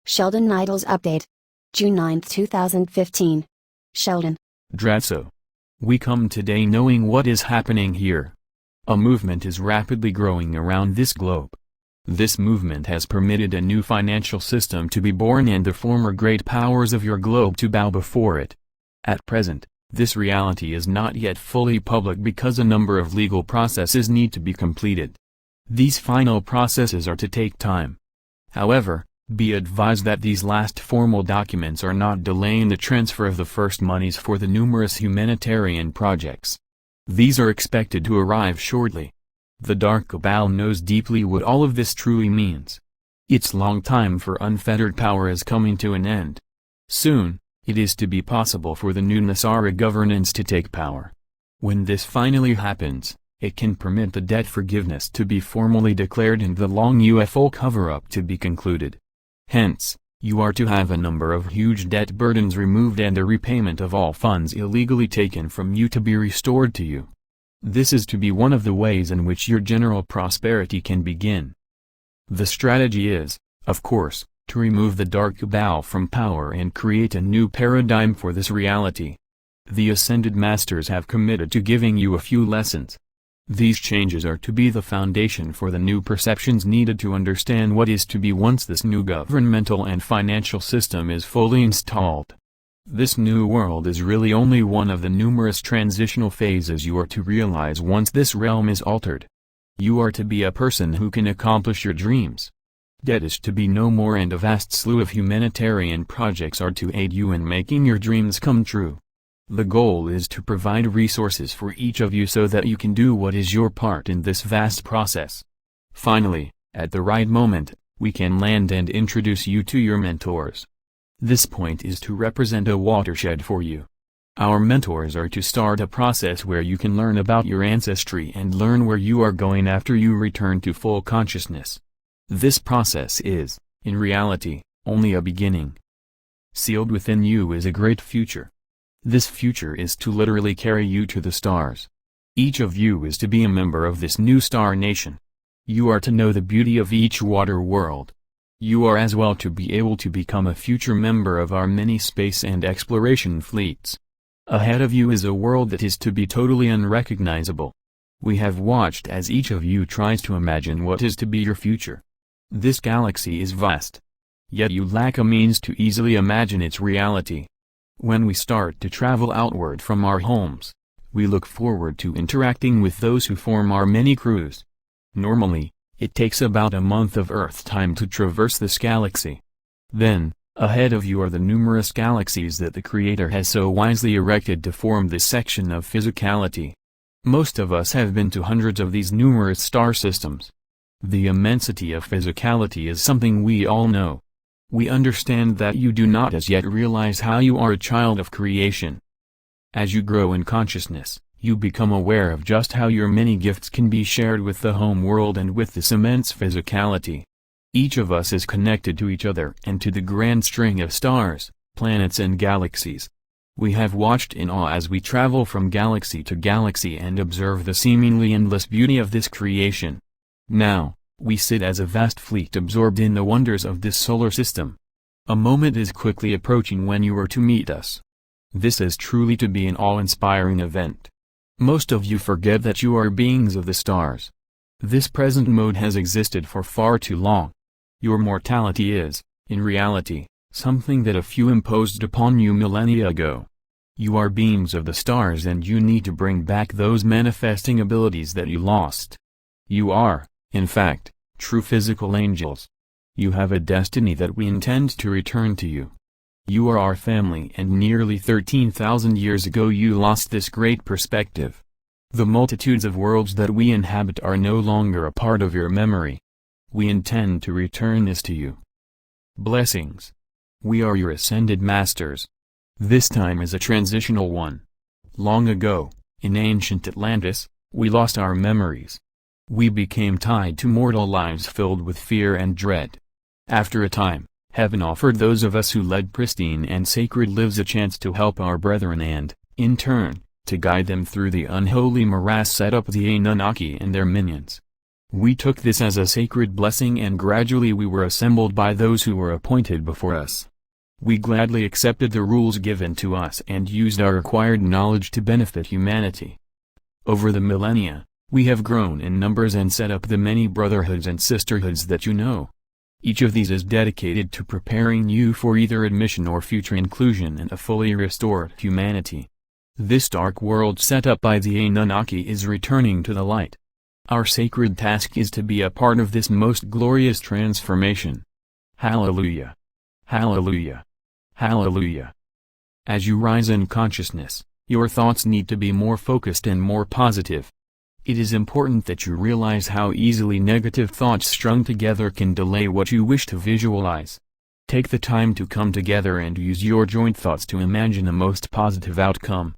Sheldan Nidle's update. June 9, 2015. Sheldan. Dratso. We come today knowing what is happening here. A movement is rapidly growing around this globe. This movement has permitted a new financial system to be born and the former great powers of your globe to bow before it. At present, this reality is not yet fully public because a number of legal processes need to be completed. These final processes are to take time. However, be advised that these last formal documents are not delaying the transfer of the first monies for the numerous humanitarian projects. These are expected to arrive shortly. The Dark Cabal knows deeply what all of this truly means. Its long time for unfettered power is coming to an end. Soon, it is to be possible for the new Nasara governance to take power. When this finally happens, it can permit the debt forgiveness to be formally declared and the long UFO cover-up to be concluded. Hence, you are to have a number of huge debt burdens removed and the repayment of all funds illegally taken from you to be restored to you. This is to be one of the ways in which your general prosperity can begin. The strategy is, of course, to remove the Dark Cabal from power and create a new paradigm for this reality. The Ascended Masters have committed to giving you a few lessons. These changes are to be the foundation for the new perceptions needed to understand what is to be once this new governmental and financial system is fully installed. This new world is really only one of the numerous transitional phases you are to realize once this realm is altered. You are to be a person who can accomplish your dreams. Debt is to be no more and a vast slew of humanitarian projects are to aid you in making your dreams come true. The goal is to provide resources for each of you so that you can do what is your part in this vast process. Finally, at the right moment, we can land and introduce you to your mentors. This point is to represent a watershed for you. Our mentors are to start a process where you can learn about your ancestry and learn where you are going after you return to full consciousness. This process is, in reality, only a beginning. Sealed within you is a great future. This future is to literally carry you to the stars. Each of you is to be a member of this new star nation. You are to know the beauty of each water world. You are as well to be able to become a future member of our many space and exploration fleets. Ahead of you is a world that is to be totally unrecognizable. We have watched as each of you tries to imagine what is to be your future. This galaxy is vast. Yet you lack a means to easily imagine its reality. When we start to travel outward from our homes, we look forward to interacting with those who form our many crews. Normally, it takes about a month of Earth time to traverse this galaxy. Then, ahead of you are the numerous galaxies that the Creator has so wisely erected to form this section of physicality. Most of us have been to hundreds of these numerous star systems. The immensity of physicality is something we all know. We understand that you do not as yet realize how you are a child of creation. As you grow in consciousness, you become aware of just how your many gifts can be shared with the home world and with this immense physicality. Each of us is connected to each other and to the grand string of stars, planets and galaxies. We have watched in awe as we travel from galaxy to galaxy and observe the seemingly endless beauty of this creation. Now, we sit as a vast fleet absorbed in the wonders of this solar system. A moment is quickly approaching when you are to meet us. This is truly to be an awe-inspiring event. Most of you forget that you are beings of the stars. This present mode has existed for far too long. Your mortality is, in reality, something that a few imposed upon you millennia ago. You are beings of the stars and you need to bring back those manifesting abilities that you lost. You are, in fact, true physical angels. You have a destiny that we intend to return to you. You are our family and nearly 13,000 years ago you lost this great perspective. The multitudes of worlds that we inhabit are no longer a part of your memory. We intend to return this to you. Blessings. We are your Ascended Masters. This time is a transitional one. Long ago, in ancient Atlantis, we lost our memories. We became tied to mortal lives filled with fear and dread. After a time, Heaven offered those of us who led pristine and sacred lives a chance to help our brethren and, in turn, to guide them through the unholy morass set up the Anunnaki and their minions. We took this as a sacred blessing, and gradually we were assembled by those who were appointed before us. We gladly accepted the rules given to us and used our acquired knowledge to benefit humanity. Over the millennia, we have grown in numbers and set up the many brotherhoods and sisterhoods that you know. Each of these is dedicated to preparing you for either admission or future inclusion in a fully restored humanity. This dark world set up by the Anunnaki is returning to the light. Our sacred task is to be a part of this most glorious transformation. Hallelujah! Hallelujah! Hallelujah! As you rise in consciousness, your thoughts need to be more focused and more positive. It is important that you realize how easily negative thoughts strung together can delay what you wish to visualize. Take the time to come together and use your joint thoughts to imagine a most positive outcome.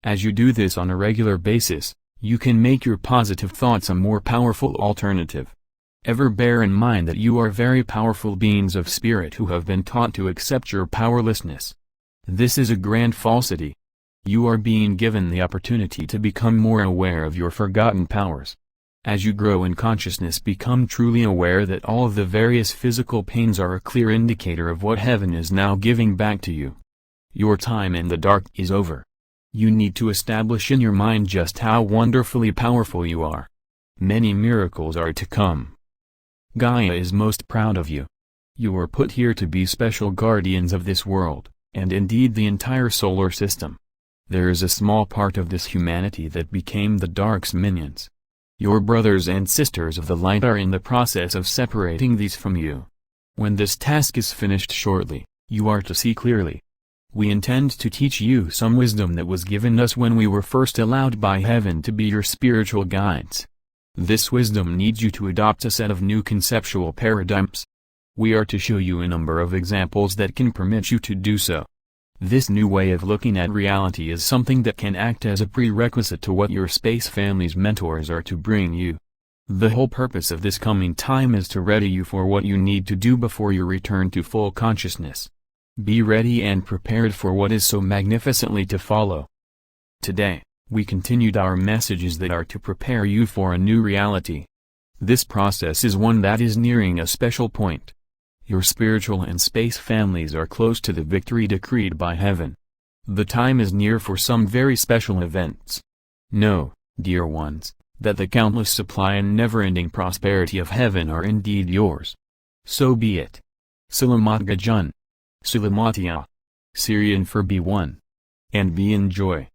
As you do this on a regular basis, you can make your positive thoughts a more powerful alternative. Ever bear in mind that you are very powerful beings of spirit who have been taught to accept your powerlessness. This is a grand falsity. You are being given the opportunity to become more aware of your forgotten powers. As you grow in consciousness, become truly aware that all of the various physical pains are a clear indicator of what heaven is now giving back to you. Your time in the dark is over. You need to establish in your mind just how wonderfully powerful you are. Many miracles are to come. Gaia is most proud of you. You were put here to be special guardians of this world, and indeed the entire solar system. There is a small part of this humanity that became the dark's minions. Your brothers and sisters of the light are in the process of separating these from you. When this task is finished shortly, you are to see clearly. We intend to teach you some wisdom that was given us when we were first allowed by heaven to be your spiritual guides. This wisdom needs you to adopt a set of new conceptual paradigms. We are to show you a number of examples that can permit you to do so. This new way of looking at reality is something that can act as a prerequisite to what your space family's mentors are to bring you. The whole purpose of this coming time is to ready you for what you need to do before you return to full consciousness. Be ready and prepared for what is so magnificently to follow. Today, we continued our messages that are to prepare you for a new reality. This process is one that is nearing a special point. Your spiritual and space families are close to the victory decreed by heaven. The time is near for some very special events. Know, dear ones, that the countless supply and never-ending prosperity of heaven are indeed yours. So be it. Salamat Gajun. Salamatia. Syrian for B1. And be in joy.